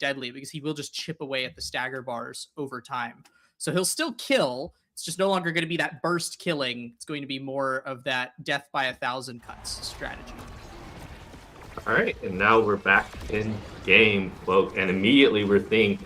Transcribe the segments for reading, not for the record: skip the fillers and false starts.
deadly because he will just chip away at the stagger bars over time. So he'll still kill. It's just no longer going to be that burst killing. It's going to be more of that death by 1,000 cuts strategy. All right, and now we're back in game, folks, and immediately we're seeing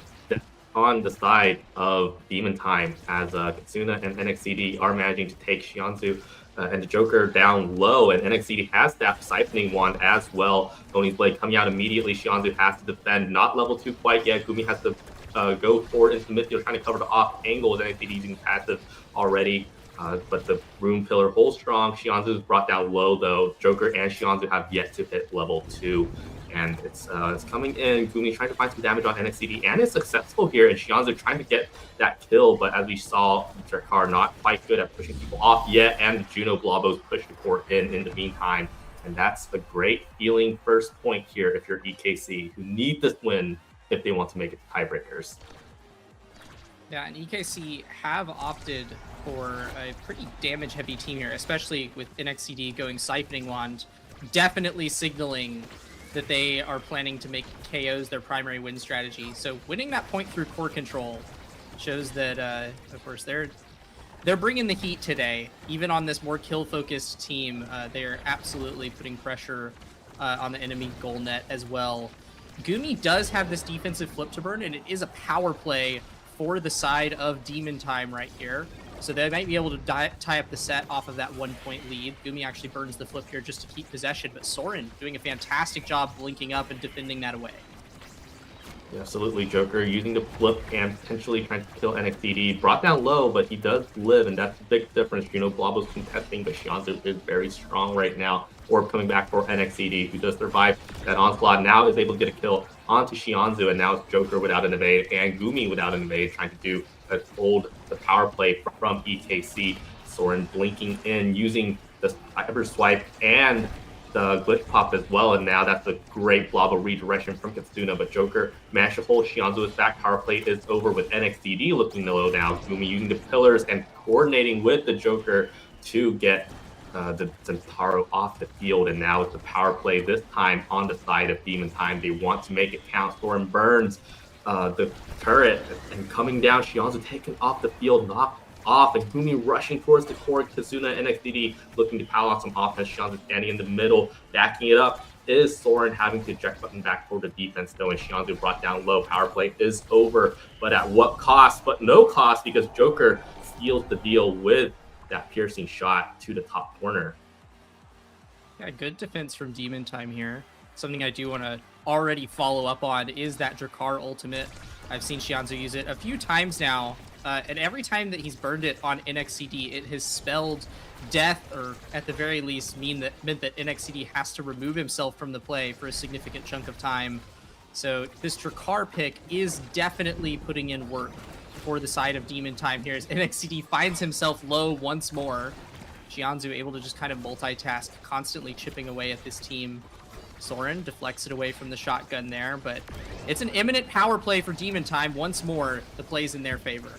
on the side of Demon Time as Katsuna and NXCD are managing to take Shianzu and the Joker down low, and NXCD has that siphoning wand as well. Tony's Blade coming out immediately. Shianzu has to defend, not level 2 quite yet. Gumi has to go forward into the midfield, trying to cover the off angle. NXCD using passive already. But the Rune Pillar holds strong. Shianzu is brought down low, though. Joker and Shianzu have yet to hit level 2. And it's coming in. Gumi trying to find some damage on NXCD, and it's successful here. And Shianzu trying to get that kill, but as we saw, Drakkar not quite good at pushing people off yet, and the Juno Blobos push the court in the meantime. And that's a great feeling first point here if you're EKC, who need this win if they want to make it to tiebreakers. Yeah, and EKC have opted for a pretty damage-heavy team here, especially with NXCD going Siphoning Wand, definitely signaling that they are planning to make KOs their primary win strategy. So winning that point through core control shows that, of course, they're bringing the heat today. Even on this more kill-focused team, they're absolutely putting pressure on the enemy goal net as well. Gumi does have this defensive flip to burn, and it is a power play for the side of Demon Time right here. So they might be able to tie up the set off of that 1-point lead. Gumi actually burns the flip here just to keep possession, but Soren doing a fantastic job blinking up and defending that away. Yeah, absolutely, Joker using the flip and potentially trying to kill NXDD. Brought down low, but he does live, and that's the big difference. You know, Blobos contesting, but Shianzu is very strong right now. Orb coming back for NXDD, who does survive that onslaught. Now is able to get a kill onto Shianzu, and now it's Joker without an evade and Gumi without an evade, trying to do hold the power play from EKC. Soren blinking in, using the cyber swipe and the glitch pop as well, and now that's a great Blobo redirection from Katsuna, but Joker managed to hold Shianzu's back. Power play is over with NXDD looking low now. Gumi using the pillars and coordinating with the Joker to get the Zentaro off the field, and now it's the power play this time on the side of Demon Time. They want to make it count. Soren burns the turret and coming down. Shianzu taken off the field, knocked off, and Gumi rushing towards the core. Katsuna and NXDD looking to pile on some offense. Shianzu standing in the middle, backing it up. Is Soren having to eject button back for the defense though, and Shianzu brought down low. Power play is over, but at what cost? But no cost, because Joker seals the deal with that piercing shot to the top corner. Yeah, good defense from Demon Time here. Something I do want to already follow up on is that Drakkar ultimate. I've seen Shianzu use it a few times now, and every time that he's burned it on NXCD, it has spelled death, or at the very least meant that NXCD has to remove himself from the play for a significant chunk of time. So this Drakkar pick is definitely putting in work for the side of Demon Time here, as NXCD finds himself low once more. Shianzu able to just kind of multitask, constantly chipping away at this team. Soren deflects it away from the shotgun there, but it's an imminent power play for Demon Time. Once more, the play's in their favor.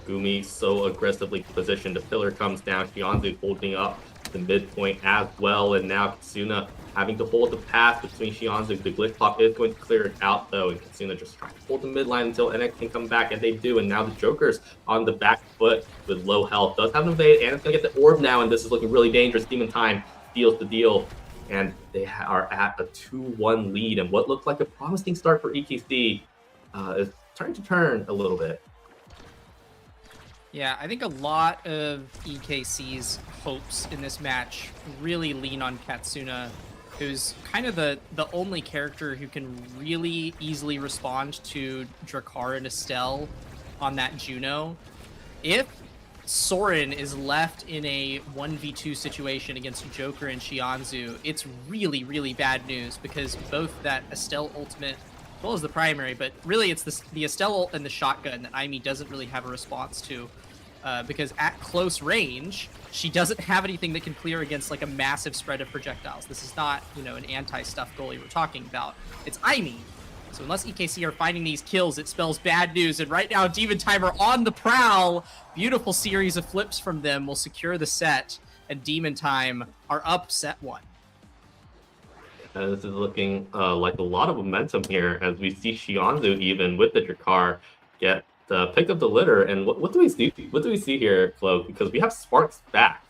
Gumi so aggressively positioned. The pillar comes down. Shianzu holding up the midpoint as well, and now Katsuna having to hold the path between Shianzu. The glitch pop is going to clear it out though, and Katsuna just trying to hold the midline until NX can come back, and they do. And now the Joker's on the back foot with low health. Does have an evade, and it's going to get the orb now, and this is looking really dangerous. Demon Time deals the deal, and they are at a 2-1 lead. And what looked like a promising start for EKC is starting to turn a little bit. Yeah, I think a lot of EKC's hopes in this match really lean on Katsuna, who's kind of the only character who can really easily respond to Drakkar and Estelle on that Juno. If Soren is left in a 1v2 situation against Joker and Shianzu, it's really, really bad news, because both that Estelle ultimate as well as the primary, but really it's the Estelle ult and the shotgun that Aimee doesn't really have a response to, because at close range, she doesn't have anything that can clear against like a massive spread of projectiles. This is not, you know, an anti-stuff goalie we're talking about. It's Aimee. So unless EKC are finding these kills, it spells bad news. And right now, Demon Time are on the prowl. Beautiful series of flips from them will secure the set, and Demon Time are up set 1. This is looking like a lot of momentum here as we see Shianzu even with the Drakkar get pick up the litter. And what do we see? What do we see here, Clove? Because we have Sparks back.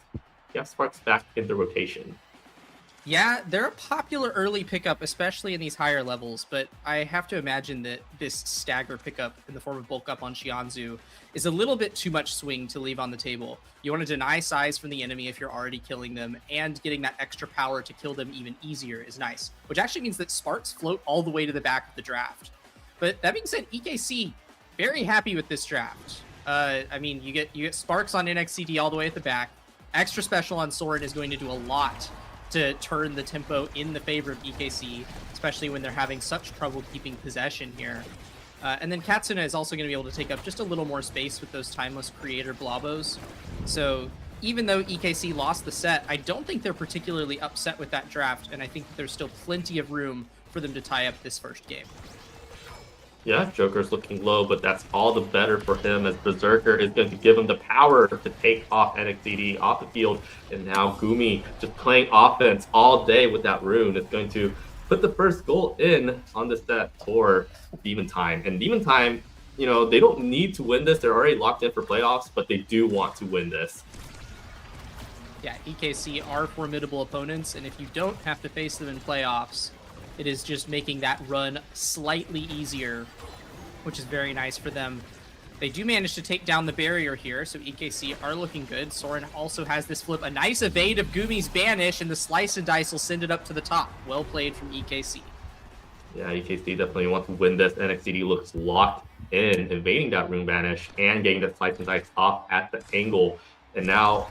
We have Sparks back in the rotation. Yeah, they're a popular early pickup, especially in these higher levels, but I have to imagine that this stagger pickup in the form of bulk up on Shianzu is a little bit too much swing to leave on the table. You want to deny size from the enemy if you're already killing them, and getting that extra power to kill them even easier is nice, which actually means that Sparks float all the way to the back of the draft. But that being said, EKC, very happy with this draft. I mean, you get Sparks on NXCD all the way at the back. Extra special on Soren is going to do a lot to turn the tempo in the favor of EKC, especially when they're having such trouble keeping possession here. And then Katsuna is also going to be able to take up just a little more space with those timeless creator blobos. So even though EKC lost the set, I don't think they're particularly upset with that draft, and I think that there's still plenty of room for them to tie up this first game. Yeah, Joker's looking low, but that's all the better for him as Berserker is going to give him the power to take off NXCD off the field. And now Gumi just playing offense all day with that rune is going to put the first goal in on the set for Demon Time. And Demon Time, you know, they don't need to win this. They're already locked in for playoffs, but they do want to win this. Yeah, EKC are formidable opponents, and if you don't have to face them in playoffs, it is just making that run slightly easier, which is very nice for them. They do manage to take down the barrier here, so EKC are looking good. Soren also has this flip, a nice evade of Gumi's banish, and the slice and dice will send it up to the top. Well played from EKC. Yeah, EKC definitely wants to win this. NXCD looks locked in, evading that rune banish and getting the slice and dice off at the angle. And now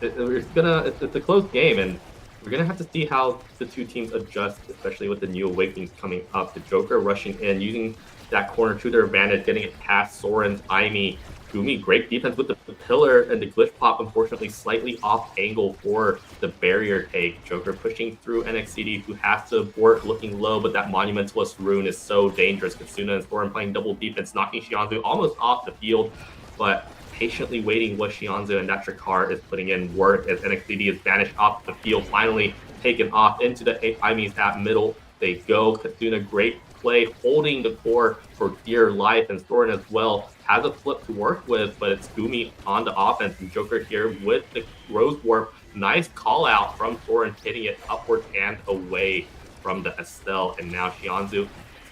it's a close game, and we're going to have to see how the two teams adjust, especially with the new Awakenings coming up. The Joker rushing in, using that corner to their advantage, getting it past Soren's Aimi. Gumi, great defense with the pillar and the glitch pop, unfortunately slightly off angle for the barrier take. Joker pushing through NXCD, who has to abort, looking low, but that Monumentalist rune is so dangerous. Katsuna and Soren playing double defense, knocking Shianzu almost off the field, but patiently waiting what Shianzu and that Drakkar is putting in work as NXCD is banished off the field, finally taken off into the Aimi's at middle. They go. Katsuna, great play, holding the core for dear life, and Soren as well has a flip to work with, but it's Gumi on the offense, and Joker here with the Rose Warp. Nice call out from Soren, hitting it upwards and away from the Estelle, and now Shianzu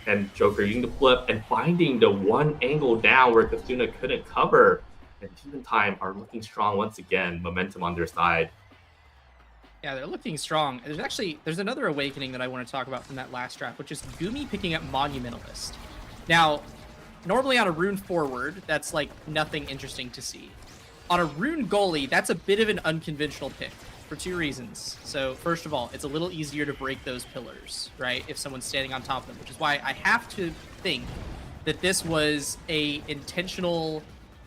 and Joker using the flip and finding the one angle down where Katsuna couldn't cover. And Demon Time are looking strong once again, momentum on their side. Yeah, they're looking strong. There's another awakening that I want to talk about from that last draft, which is Gumi picking up Monumentalist. Now, normally on a rune forward, that's like nothing interesting to see. On a rune goalie, that's a bit of an unconventional pick for two reasons. So first of all, it's a little easier to break those pillars, right? If someone's standing on top of them, which is why I have to think that this was a intentional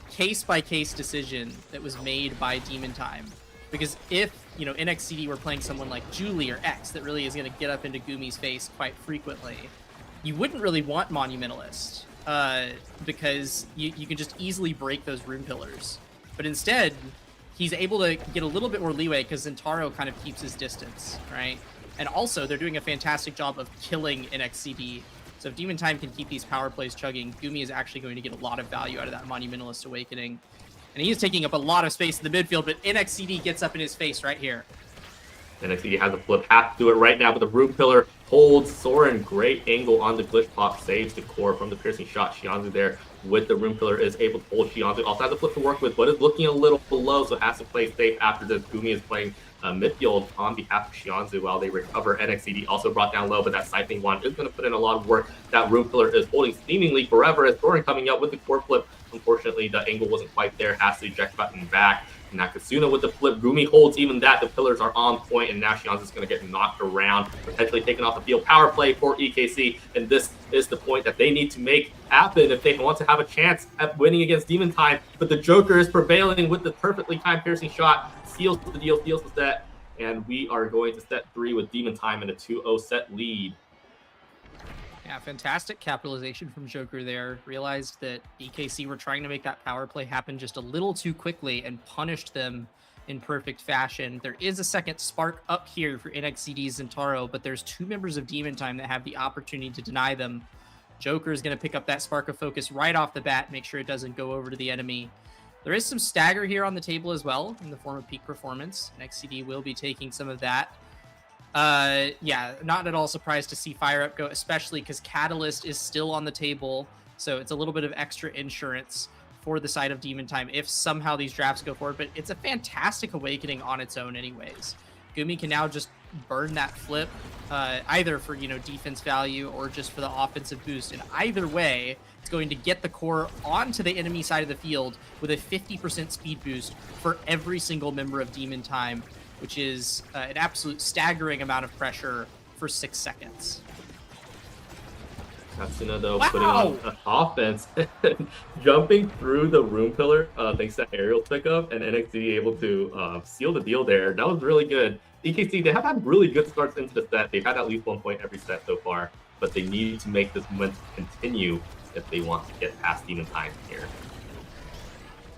case-by-case decision that was made by Demon Time. Because if, you know, NXCD were playing someone like Julie or X that really is going to get up into Gumi's face quite frequently, you wouldn't really want Monumentalist, because you can just easily break those rune pillars. But instead, he's able to get a little bit more leeway because Zentaro kind of keeps his distance, right? And also, they're doing a fantastic job of killing NXCD. So if Demon Time can keep these power plays chugging, Gumi is actually going to get a lot of value out of that Monumentalist Awakening. And he is taking up a lot of space in the midfield, but NXCD gets up in his face right here. NXCD has a flip, has to do it right now, but the rune pillar holds Soren. Great angle on the glitch pop, saves the core from the piercing shot. Shianzu there with the rune pillar is able to hold Shianzu. Also has a flip to work with, but is looking a little below, so has to play safe after this. Gumi is playing midfield on behalf of Shianzu while they recover. NXCD also brought down low, but that siphoning wand is going to put in a lot of work. That rune pillar is holding seemingly forever as Soren coming up with the core flip. Unfortunately, the angle wasn't quite there. Has to eject button back. Nakasuna with the flip. Gumi holds even that. The pillars are on point, and now Shianzu is going to get knocked around, potentially taken off the field. Power play for EKC, and this is the point that they need to make happen if they want to have a chance at winning against Demon Time. But the Joker is prevailing with the perfectly timed piercing shot. Seals the deal, seals the set, and we are going to set 3 with Demon Time in a 2-0 set lead. Yeah, fantastic capitalization from Joker there. Realized that EKC were trying to make that power play happen just a little too quickly and punished them in perfect fashion. There is a second spark up here for NXCD's Zentaro, but there's 2 members of Demon Time that have the opportunity to deny them. Joker is going to pick up that spark of focus right off the bat, make sure it doesn't go over to the enemy. There is some stagger here on the table as well in the form of peak performance. NXCD will be taking some of that. Yeah, not at all surprised to see Fire Up go, especially because Catalyst is still on the table. So it's a little bit of extra insurance for the side of Demon Time if somehow these drafts go forward. But it's a fantastic awakening on its own anyways. Gumi can now just burn that flip, either for, defense value or just for the offensive boost. And either way, it's going to get the core onto the enemy side of the field with a 50% speed boost for every single member of Demon Time, which is an absolute staggering amount of pressure for 6 seconds. Katsuna, though, putting on an offense, jumping through the room pillar thanks to aerial pickup, and NXT able to seal the deal there. That was really good. EKC, they have had really good starts into the set. They've had at least 1 point every set so far, but they need to make this momentum continue if they want to get past Demon Time here.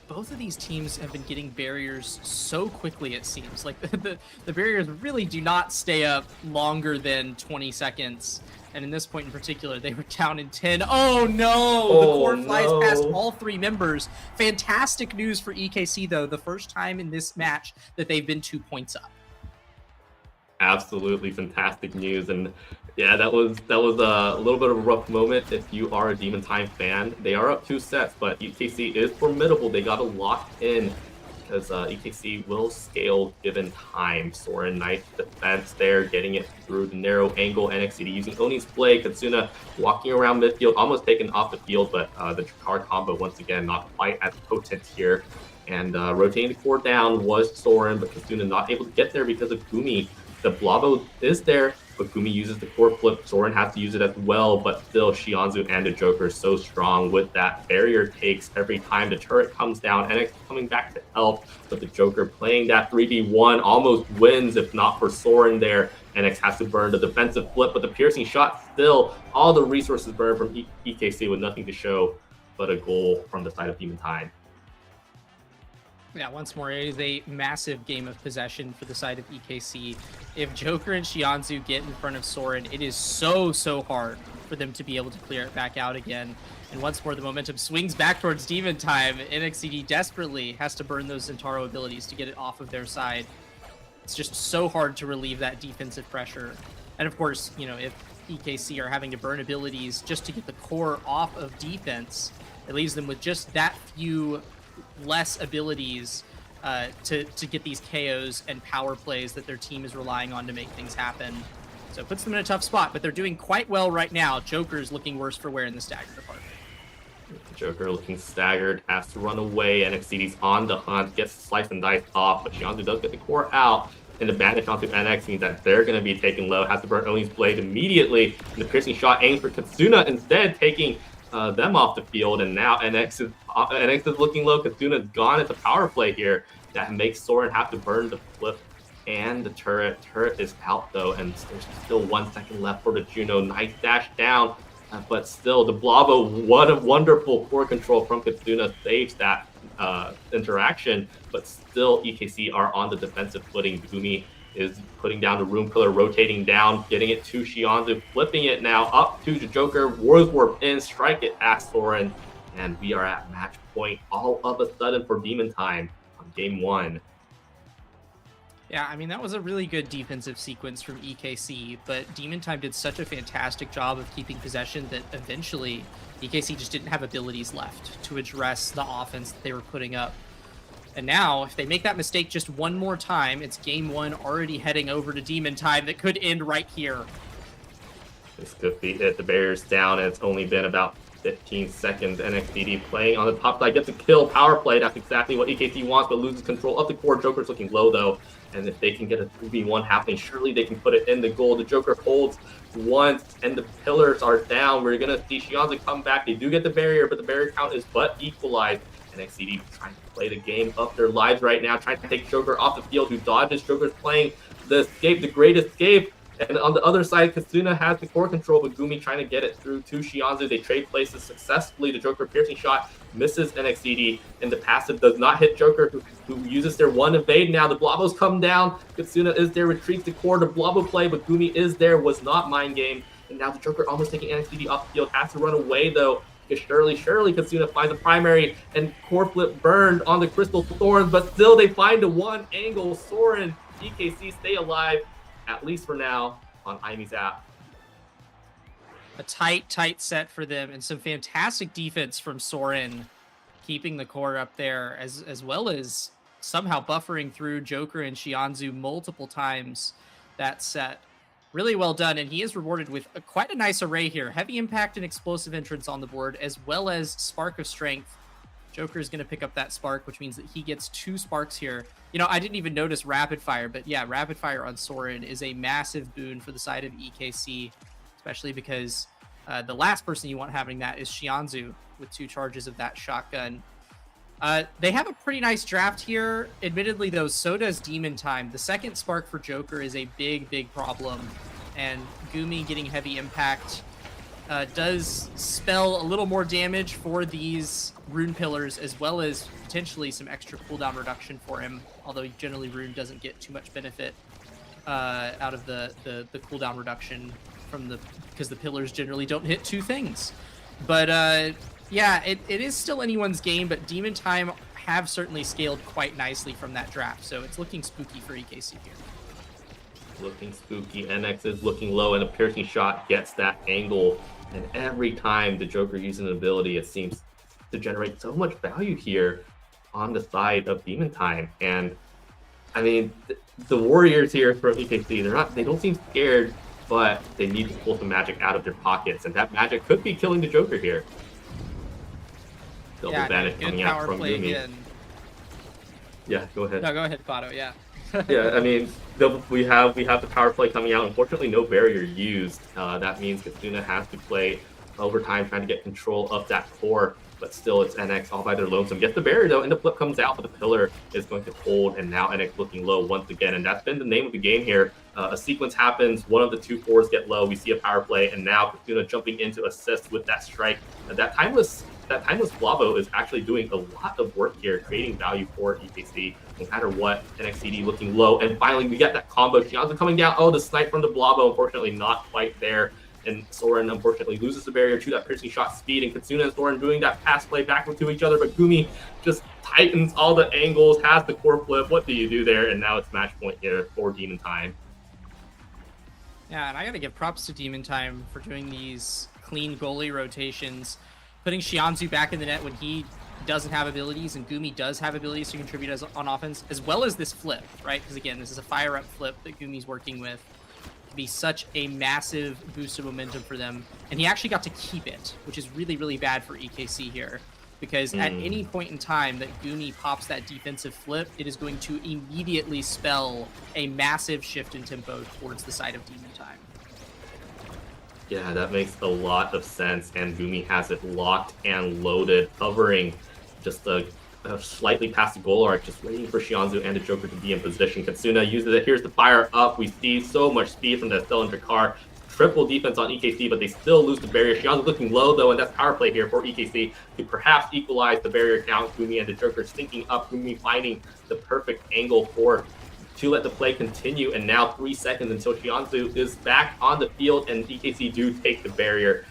Both of these teams have been getting barriers so quickly, it seems. Like, the barriers really do not stay up longer than 20 seconds. And in this point in particular, they were down in 10. Oh, no! The core flies past all 3 members. Fantastic news for EKC, though. The first time in this match that they've been 2 points up. Absolutely fantastic news. And yeah, that was a little bit of a rough moment if you are a Demon Time fan. They are up 2 sets, but EKC is formidable. They got to lock in because EKC will scale given time. Soren, nice defense there, getting it through the narrow angle. NXCD using Oni's play. Katsuna walking around midfield, almost taken off the field, but the Jakar combo once again not quite as potent here. And rotating the core down was Soren, but Katsuna not able to get there because of Gumi. The Blabo is there, but Gumi uses the core flip. Soren has to use it as well, but still Shionzu and the Joker are so strong with that. Barrier takes every time the turret comes down. NX coming back to help, but the Joker playing that 3v1 almost wins if not for Soren there. NX has to burn the defensive flip, but the piercing shot still, all the resources burned from EKC with nothing to show but a goal from the side of Demon Time. Yeah, once more, it is a massive game of possession for the side of EKC. If Joker and Shionzu get in front of Soren, it is so hard for them to be able to clear it back out again. And once more, the momentum swings back towards Demon Time. NXCD desperately has to burn those Zentaro abilities to get it off of their side. It's just so hard to relieve that defensive pressure. And of course, if EKC are having to burn abilities just to get the core off of defense, it leaves them with just that few less abilities to get these KOs and power plays that their team is relying on to make things happen. So it puts them in a tough spot, but they're doing quite well right now. Joker's looking worse for wear in the stagger department. Joker looking staggered, has to run away. NXCD's on the hunt, gets sliced and diced off, but Shionzu does get the core out. And the bandage onto NX means that they're going to be taken low. Has to burn Oni's blade immediately. And the piercing shot aims for Katsuna, instead taking them off the field, and now NX is looking low. Katsuna's gone. It's a power play here that makes Soren have to burn the flip and the turret. Turret is out though, and there's still 1 second left for the Juno. Nice dash down, but still the Blabo, what a wonderful core control from Katsuna, saves that interaction, but still EKC are on the defensive footing. Gumi is putting down the room pillar, rotating down, getting it to Shionzu, flipping it now up to the Joker, Warp in, strike it at Soren, and we are at match point all of a sudden for Demon Time on game 1. Yeah, I mean, that was a really good defensive sequence from EKC, but Demon Time did such a fantastic job of keeping possession that eventually EKC just didn't have abilities left to address the offense that they were putting up. And now, if they make that mistake just one more time, it's game 1 already heading over to Demon Time that could end right here. This could be it. The barrier's down, and it's only been about 15 seconds. NXDD playing on the top side, gets a kill, power play. That's exactly what EKC wants, but loses control of the core. Joker's looking low, though. And if they can get a 3v1 happening, surely they can put it in the goal. The Joker holds once, and the pillars are down. We're going to see Shionzu come back. They do get the barrier, but the barrier count is but equalized. NXCD trying to play the game of their lives right now, trying to take Joker off the field, who dodges. Joker's playing the escape, the great escape, And on the other side, Kasuna has the core control, but Gumi trying to get it through to Shianzu. They trade places successfully. The Joker piercing shot misses NXDD, and the passive does not hit Joker, who uses their one evade now. The Blobos come down. Kasuna is there, retreats to core to Blobo play, but Gumi is there, was not mind game. And now the Joker almost taking NXDD off the field, has to run away though. Because surely Kasuna finds a primary, and core flip burned on the Crystal Thorns, but still they find a one angle. Soren, EKC stay alive, at least for now, on Imy's app. A tight set for them, and some fantastic defense from Soren, keeping the core up there, as well as somehow buffering through Joker and Shianzu multiple times that set. Really well done, and he is rewarded with quite a nice array here. Heavy impact and explosive entrance on the board, as well as Spark of Strength. Joker is going to pick up that spark, which means that he gets 2 sparks here. You know, I didn't even notice Rapid Fire, but yeah, Rapid Fire on Soren is a massive boon for the side of EKC, especially because the last person you want having that is Shianzu with 2 charges of that shotgun. They have a pretty nice draft here. Admittedly, though, so does Demon Time. The second spark for Joker is a big problem, and Gumi getting heavy impact does spell a little more damage for these rune pillars, as well as potentially some extra cooldown reduction for him, although generally rune doesn't get too much benefit out of the cooldown reduction from because the pillars generally don't hit 2 things. But yeah, it is still anyone's game, but Demon Time have certainly scaled quite nicely from that draft, so it's looking spooky for EKC here. Looking spooky. NX is looking low, and a piercing shot gets that angle. And every time the Joker uses an ability, it seems to generate so much value here on the side of Demon Time. And I mean, the Warriors here from EKC, they don't seem scared, but they need to pull some magic out of their pockets, and that magic could be killing the Joker here. Double Vanish coming out from Gumi. Again. Yeah, go ahead. No, go ahead, Fado, yeah. Yeah, I mean, we have the power play coming out. Unfortunately, no barrier used. That means Kasuna has to play overtime trying to get control of that core, but still it's NX all by their lonesome. Gets the barrier though, and the flip comes out, but the pillar is going to hold, and now NX looking low once again, and that's been the name of the game here. A sequence happens, one of the 2 cores get low, we see a power play, and now Kasuna jumping in to assist with that strike. That timeless Blabo is actually doing a lot of work here, creating value for EKC, no matter what. NXCD looking low, and finally we get that combo. Shianzu coming down. Oh, the snipe from the Blabo, unfortunately not quite there. And Soren unfortunately loses the barrier to that piercing shot speed, and Kasuna and Soren doing that pass play back to each other, but Gumi just tightens all the angles, has the core flip. What do you do there? And now it's match point here for Demon Time. Yeah, and I gotta give props to Demon Time for doing these clean goalie rotations, putting Shianzu back in the net when he doesn't have abilities, and Gumi does have abilities to contribute on offense, as well as this flip, right? Because again, this is a fire-up flip that Gumi's working with. To be such a massive boost of momentum for them, and he actually got to keep it, which is really bad for EKC here, because at any point in time that Gumi pops that defensive flip, it is going to immediately spell a massive shift in tempo towards the side of Demon Time. Yeah, that makes a lot of sense, and Gumi has it locked and loaded, hovering just slightly past the goal arc, just waiting for Shianzu and the Joker to be in position. Kasuna uses it. Here's the fire up. We see so much speed from that cylinder car. Triple defense on EKC, but they still lose the barrier. Shianzu looking low, though, and that's power play here for EKC to perhaps equalize the barrier count. Gumi and the Joker syncing up. Gumi finding the perfect angle to let the play continue, and now 3 seconds until Shianzu is back on the field, and EKC do take the barrier.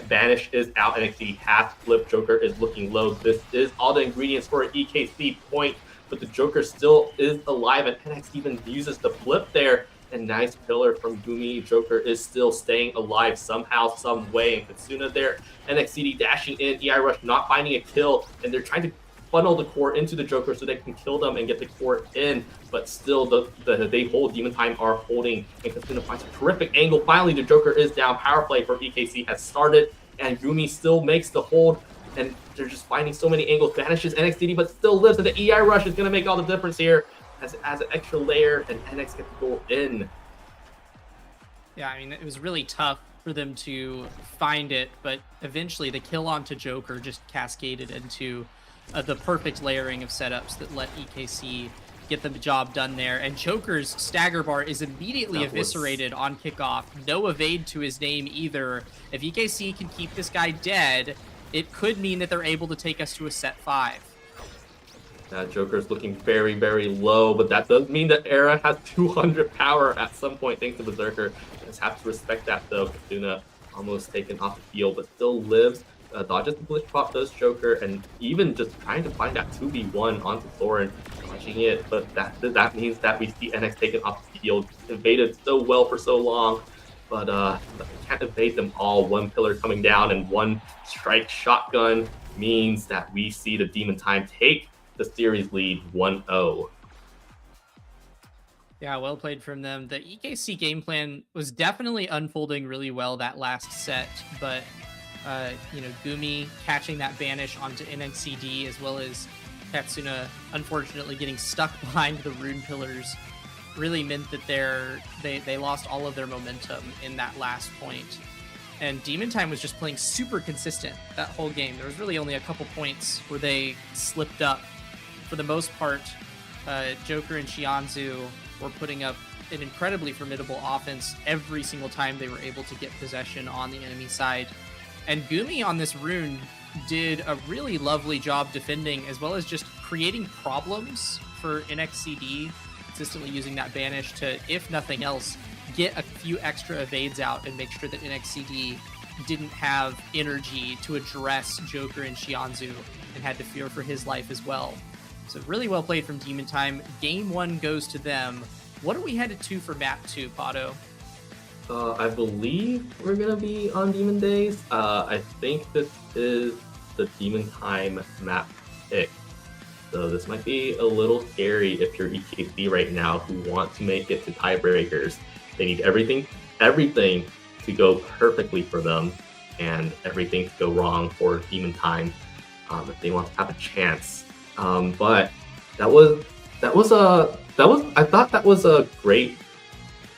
Vanish is out, NXT has flipped. Joker is looking low. This is all the ingredients for an EKC point, but the Joker still is alive, and NXT even uses the flip there. And nice pillar from Gumi. Joker is still staying alive somehow, some way, and Kasuna there. NXT dashing in, EI Rush not finding a kill, and they're trying to funnel the core into the Joker so they can kill them and get the core in, but still they hold. Demon Time are holding, and Kasuna finds a terrific angle. Finally, the Joker is down. Power play for EKC has started, and Gumi still makes the hold, and they're just finding so many angles. Vanishes NXT, but still lives, and the EI Rush is going to make all the difference here as an extra layer, and NX gets the goal in. Yeah, I mean, it was really tough for them to find it, but eventually the kill onto Joker just cascaded into the perfect layering of setups that let EKC get the job done there. And Joker's stagger bar is immediately That was eviscerated on kickoff. No evade to his name either. If EKC can keep this guy dead, it could mean that they're able to take us to a set 5. that Joker's looking very, very low, but that does mean that Era has 200 power at some point thanks to Berserker. Just have to respect that though. Kasuna almost taken off the field, but still lives. Dodges the glitch pop, does Joker, and even just trying to find that 2v1 onto Thorin, dodging it, but that means that we see NX taken off the field, evaded so well for so long, but we can't evade them all. One pillar coming down and one strike shotgun means that we see the Demon Time take the series lead 1-0. Yeah, well played from them. The EKC game plan was definitely unfolding really well that last set, but Gumi catching that banish onto NXCD, as well as Katsuna unfortunately getting stuck behind the rune pillars, really meant that they lost all of their momentum in that last point. And Demon Time was just playing super consistent that whole game. There was really only a couple points where they slipped up. For the most part, Joker and Shianzu were putting up an incredibly formidable offense every single time they were able to get possession on the enemy side. And Gumi on this rune did a really lovely job defending, as well as just creating problems for NXCD, consistently using that banish to, if nothing else, get a few extra evades out and make sure that NXCD didn't have energy to address Joker and Shianzu and had to fear for his life as well. So really well played from Demon Time. Game 1 goes to them. What are we headed to for map 2, Pato? I believe we're gonna be on Demon Days. I think this is the Demon Time map pick. So this might be a little scary if you're EKC right now who want to make it to tiebreakers. They need everything to go perfectly for them and everything to go wrong for Demon Time if they want to have a chance. But I thought that was a great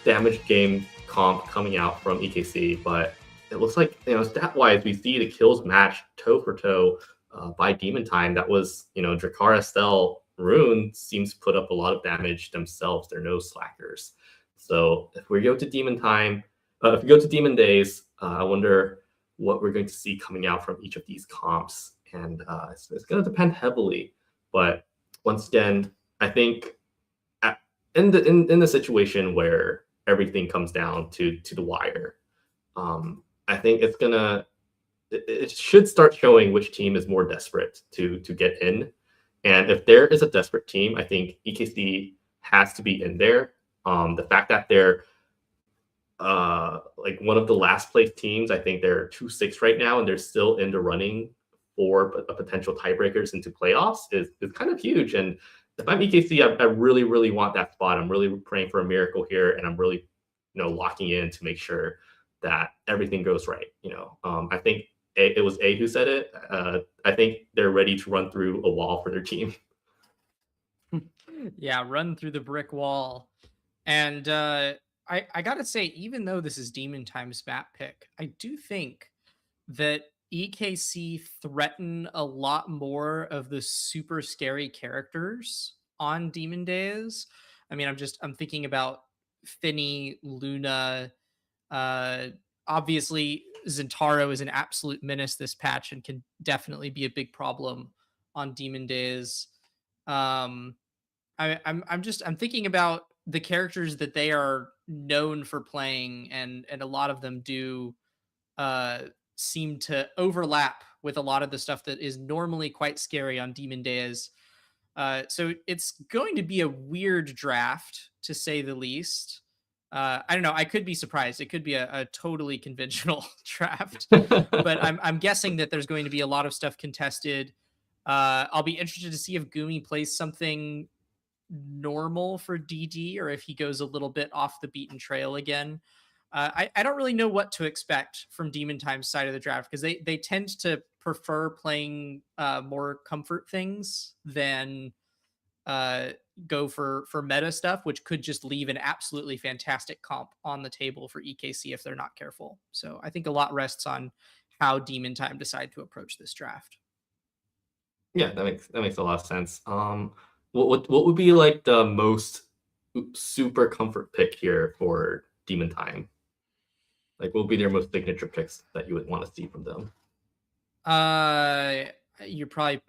damage game comp coming out from EKC, but it looks like, stat-wise, we see the kills match toe for toe by Demon Time. That was, Drakar Estelle Rune seems to put up a lot of damage themselves. They're no slackers. So if we go to Demon Time, if we go to Demon Days, I wonder what we're going to see coming out from each of these comps. And it's going to depend heavily. But once again, I think in the situation where everything comes down to the wire, I think it should start showing which team is more desperate to get in. And if there is a desperate team, I think EKC has to be in there. The fact that they're like one of the last place teams, I think they're 2-6 right now, and they're still in the running for a potential tiebreakers into playoffs is kind of huge. And if I'm EKC, I really, really want that spot. I'm really praying for a miracle here, and I'm really, locking in to make sure that everything goes right. I think it was A who said it. I think they're ready to run through a wall for their team. Yeah, run through the brick wall. And I gotta say, even though this is Demon Time's map pick, I do think that EKC threaten a lot more of the super scary characters on Demon Days. I mean, I'm thinking about Finny, Luna. Obviously, Zentaro is an absolute menace this patch and can definitely be a big problem on Demon Days. I'm thinking about the characters that they are known for playing, and a lot of them do seem to overlap with a lot of the stuff that is normally quite scary on Demon Days. So it's going to be a weird draft, to say the least. I don't know. I could be surprised. It could be a totally conventional draft, but I'm guessing that there's going to be a lot of stuff contested. I'll be interested to see if Gumi plays something normal for DD or if he goes a little bit off the beaten trail again. I don't really know what to expect from Demon Time's side of the draft, because they tend to prefer playing more comfort things than go for meta stuff, which could just leave an absolutely fantastic comp on the table for EKC if they're not careful. So I think a lot rests on how Demon Time decide to approach this draft. Yeah, that makes a lot of sense. what would be like the most super comfort pick here for Demon Time? Like, what would be their most signature picks that you would want to see from them? You're probably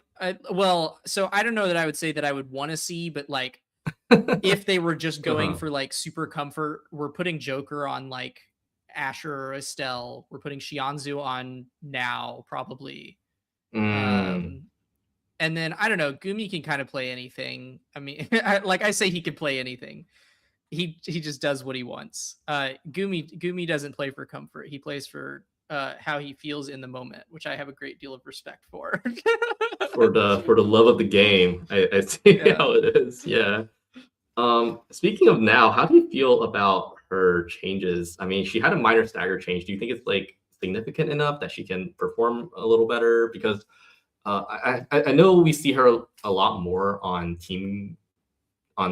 well. So I don't know that I would say that I would want to see, but like if they were just going Uh-huh. for like super comfort, we're putting Joker on like Asher or Estelle. We're putting Shianzu on now probably. Mm, Um, and then I don't know. Gumi can kind of play anything. I mean, like I say, he can play anything. He just does what he wants. Gumi doesn't play for comfort. He plays for how he feels in the moment, which I have a great deal of respect for. for the love of the game, I see Yeah. how it is. Yeah. Speaking of now, how do you feel about her changes? I mean, she had a minor stagger change. Do you think it's like significant enough that she can perform a little better? Because I know we see her a lot more on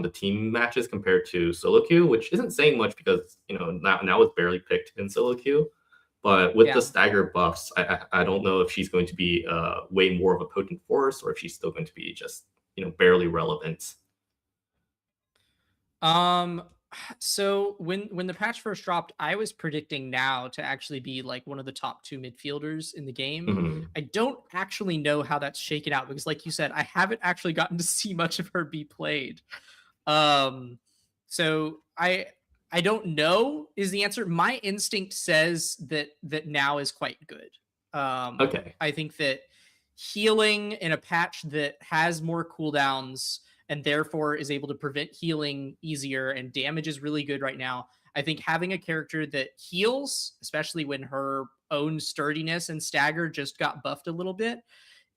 the team matches compared to solo queue, which isn't saying much because now it's barely picked in solo queue. But with the Yeah. stagger buffs, I don't know if she's going to be way more of a potent force or if she's still going to be just barely relevant. Um so when the patch first dropped, I was predicting now to actually be like one of the top two midfielders in the game. Mhm. I don't actually know how that's shaken out because like you said, I haven't actually gotten to see much of her be played. Um so I don't know is the answer. My instinct says that now is quite good. Okay. I think that healing in a patch that has more cooldowns and therefore is able to prevent healing easier and damage is really good right now. I think having a character that heals, especially when her own sturdiness and stagger just got buffed a little bit,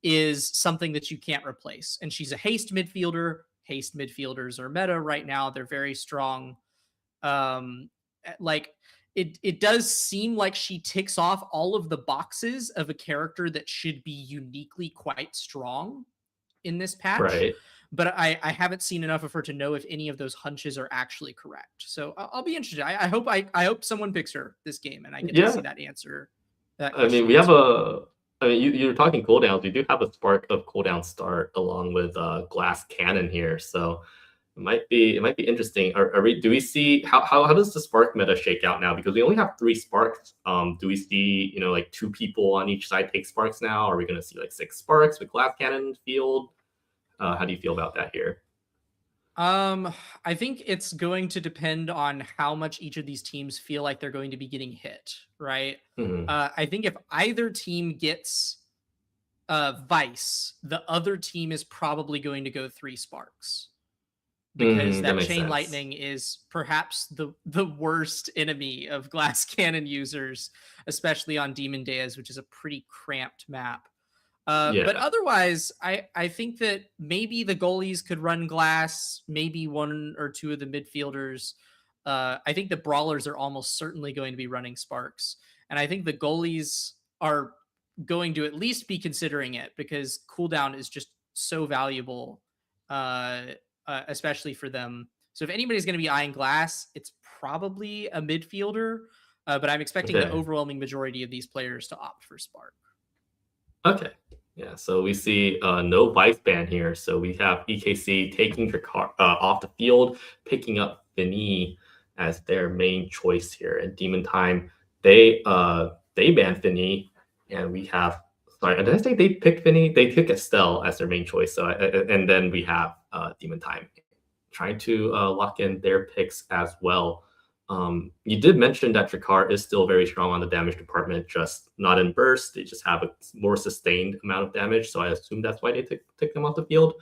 is something that you can't replace. And she's a haste midfielder. Haste midfielders are meta right now. They're very strong. Um, like it does seem like she ticks off all of the boxes of a character that should be uniquely quite strong in this patch, Right. but I haven't seen enough of her to know if any of those hunches are actually correct. So I'll be interested. I hope someone picks her this game and I get to see Yeah. that I mean, question we have answered. a. I mean, you're talking cooldowns. We do have a spark of cooldown start along with glass cannon here, so it might be interesting. Do we see how does the spark meta shake out now? Because we only have three sparks. Do we see like two people on each side take sparks now? Are we going to see like six sparks with glass cannon field? How do you feel about that here? I think it's going to depend on how much each of these teams feel like they're going to be getting hit, right? Hmm. I think if either team gets Vice, the other team is probably going to go three sparks because That that makes chain sense. lightning is perhaps the worst enemy of glass cannon users, especially on Demon Days, which is a pretty cramped map. But Yeah. otherwise, I think that maybe the goalies could run glass, maybe one or two of the midfielders. I think the brawlers are almost certainly going to be running sparks, and I think the goalies are going to at least be considering it because cooldown is just so valuable, uh, especially for them. So if anybody's going to be eyeing glass, it's probably a midfielder. But I'm expecting the Okay. overwhelming majority of these players to opt for spark. Okay. Yeah, so we see no vice ban here. So we have EKC taking off the field, picking up Finny as their main choice here. And Demon Time, they ban Finny, and we have sorry, did I say they pick Finny? They pick Estelle as their main choice. So and then we have Demon Time trying to lock in their picks as well. You did mention that Drakkar is still very strong on the damage department, just not in burst. They just have a more sustained amount of damage, so I assume that's why they took them off the field.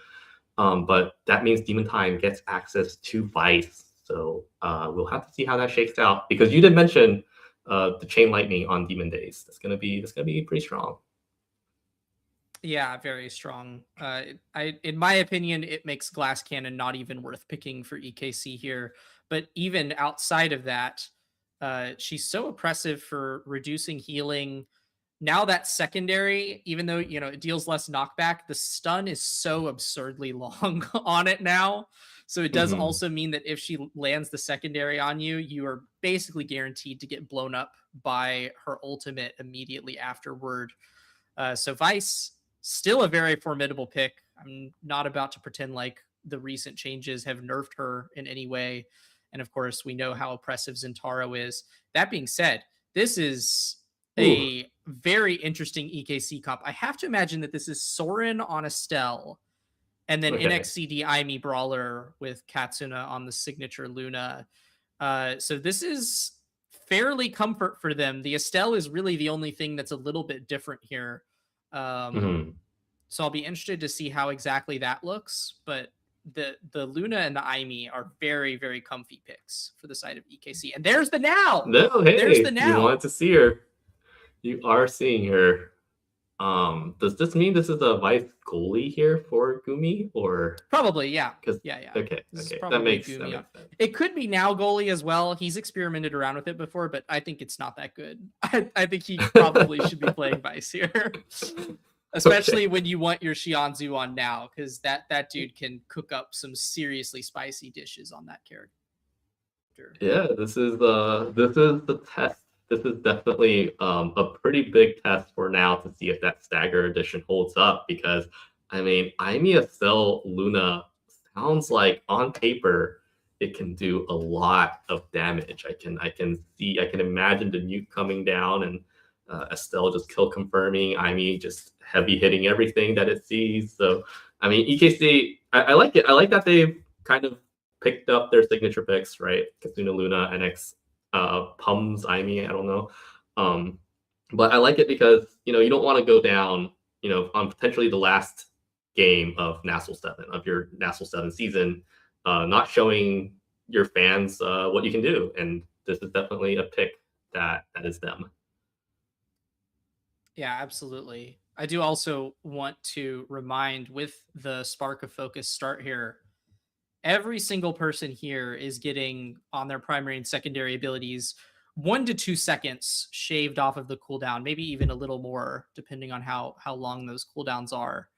But that means Demon Time gets access to Vice, so we'll have to see how that shakes out. Because you did mention the Chain Lightning on Demon Days. That's gonna be pretty strong. Yeah, very strong. In my opinion, it makes Glass Cannon not even worth picking for EKC here. But even outside of that, she's so oppressive for reducing healing. Now that secondary, even though it deals less knockback, the stun is so absurdly long on it now. So it does Hmm. also mean that if she lands the secondary on you, you are basically guaranteed to get blown up by her ultimate immediately afterward. So Vice, still a very formidable pick. I'm not about to pretend like the recent changes have nerfed her in any way. And of course, we know how oppressive Zentaro is. That being said, this is Ooh, a very interesting EKC comp. I have to imagine that this is Soren on Estelle, and then okay. NXCD Aimi Brawler with Katsuna on the signature Luna. So this is fairly comfort for them. The Estelle is really the only thing that's a little bit different here. Um, Mhm. so I'll be interested to see how exactly that looks. But the Luna and the Aimi are very, very comfy picks for the side of EKC. And there's the now. No, There's the hey, you wanted now. to see her. You are seeing her. Does this mean this is a vice goalie here for Gumi, or Probably, yeah. because Yeah, yeah. okay, This is okay, probably that Gumi on. makes sense. It could be now goalie as well. He's experimented around with it before, but I think it's not that good. I think he probably should be playing Vice here. Especially Okay. when you want your Shianzu on now, because that dude can cook up some seriously spicy dishes on that character. Yeah, this is the test. This is definitely a pretty big test for now to see if that stagger edition holds up because I mean Aimia Cell Luna sounds like on paper it can do a lot of damage. I can imagine the nuke coming down and Estelle just kill confirming, Aimi just heavy hitting everything that it sees. So I mean EKC, I like it. I like that they've kind of picked up their signature picks, right? Katsuna Luna, NX, Pums, Aimi, I don't know. Um, but I like it because, you don't want to go down, on potentially the last game of NASL 7, of your NASL 7 season, not showing your fans what you can do. And this is definitely a pick that is them. Yeah, absolutely. I do also want to remind with the Spark of Focus start here, every single person here is getting on their primary and secondary abilities 1 to 2 seconds shaved off of the cooldown, maybe even a little more, depending on how long those cooldowns are.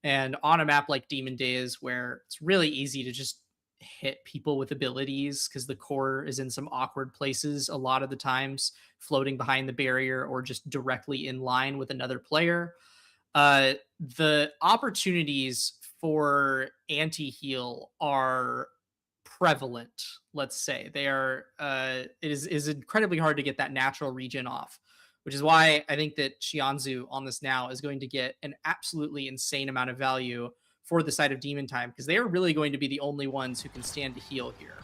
And on a map like Demon Days, where it's really easy to just hit people with abilities because the core is in some awkward places a lot of the times, floating behind the barrier or just directly in line with another player. The opportunities for anti-heal are prevalent, let's say. They are it is incredibly hard to get that natural regen off, which is why I think that Shianzu on this now is going to get an absolutely insane amount of value for the side of Demon Time, because they are really going to be the only ones who can stand to heal here.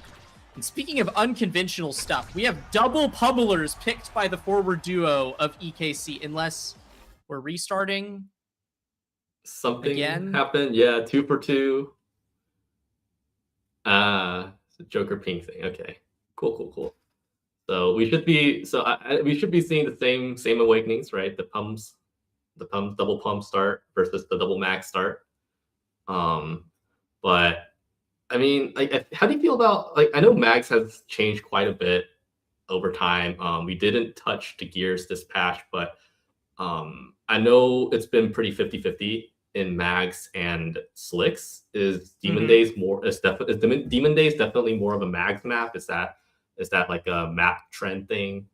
And speaking of unconventional stuff, we have double pummelers picked by the forward duo of EKC, unless we're restarting Something again. happened. Yeah, 2 for 2. It's a Joker ping thing. Okay. Cool. So we should be seeing the same awakenings, right? The pumps double pump start versus the double max start. But I mean, how do you feel about I know Mags has changed quite a bit over time. We didn't touch the gears this patch, but I know it's been pretty 50-50 in Mags and Slicks. Is Demon Mm-hmm. Days more? Is Demon Days definitely more of a Mags map? Is that like a map trend thing?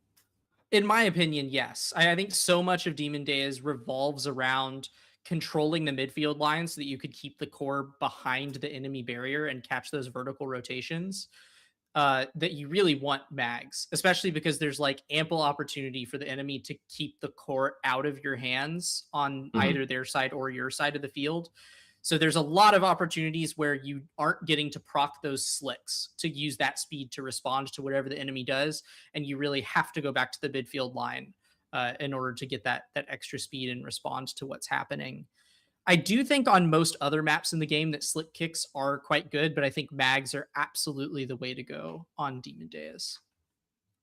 In my opinion, yes. I think so much of Demon Days revolves around controlling the midfield line so that you could keep the core behind the enemy barrier and catch those vertical rotations. That you really want mags, especially because there's like ample opportunity for the enemy to keep the core out of your hands on Mhm. either their side or your side of the field. So there's a lot of opportunities where you aren't getting to proc those slicks to use that speed to respond to whatever the enemy does, and you really have to go back to the midfield line in order to get that extra speed and respond to what's happening. I do think on most other maps in the game that slip kicks are quite good, but I think mags are absolutely the way to go on Demon Days.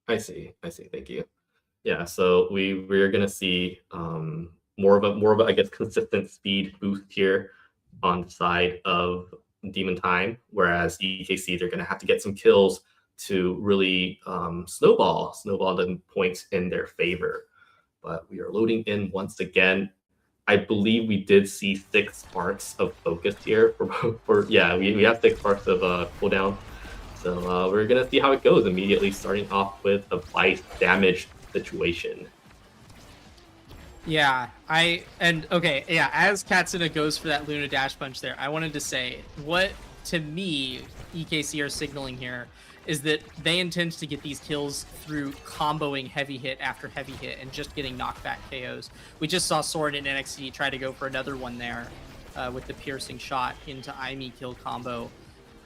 I see. Thank you. Yeah, so we're gonna see more of a I guess consistent speed boost here on the side of Demon Time, whereas EKC they're gonna have to get some kills to really snowball the points in their favor. But we are loading in once again. I believe we did see 6 sparks of focus here for yeah, we have 6 sparks of cooldown. So we're gonna see how it goes immediately, starting off with a vice damage situation. Yeah, okay, yeah, as Katsuna goes for that Luna dash punch there, I wanted to say, what to me, EKC are signaling here is that they intend to get these kills through comboing heavy hit after heavy hit and just getting knockback KOs. We just saw Soren and NXT try to go for another one there with the piercing shot into Aimi kill combo.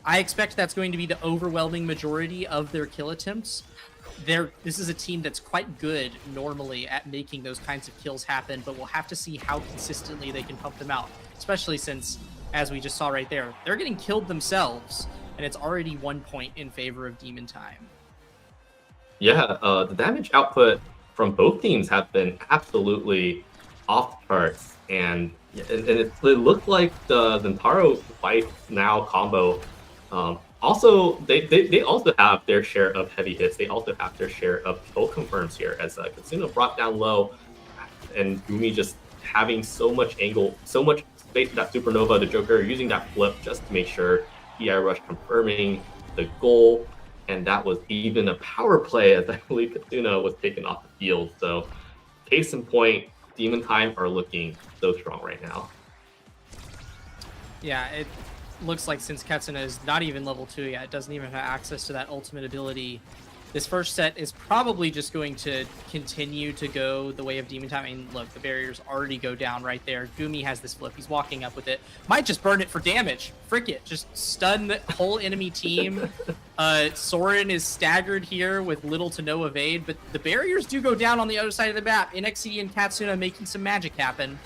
I expect that's going to be the overwhelming majority of their kill attempts. This is a team that's quite good normally at making those kinds of kills happen, but we'll have to see how consistently they can pump them out, especially since, as we just saw right there, they're getting killed themselves, and it's already 1 point in favor of Demon Time. Yeah, the damage output from both teams have been absolutely off the charts, and it looked like the Zentaro Fight Now combo. Also, they also have their share of heavy hits. They also have their share of kill confirms here, as Katsuna brought down low, and Gumi just having so much angle, so much space with that supernova. The Joker using that flip just to make sure EI Rush confirming the goal, and that was even a power play, as I believe Katsuna was taken off the field. So, case in point, Demon Time are looking so strong right now. Yeah, it looks like since Katsuna is not even level 2 yet, it doesn't even have access to that ultimate ability. This first set is probably just going to continue to go the way of Demon Time. I mean, look, the barriers already go down right there. Gumi has this flip. He's walking up with it. Might just burn it for damage. Frick it. Just stun the whole enemy team. Soren is staggered here with little to no evade, but the barriers do go down on the other side of the map. NXT and Katsuna making some magic happen.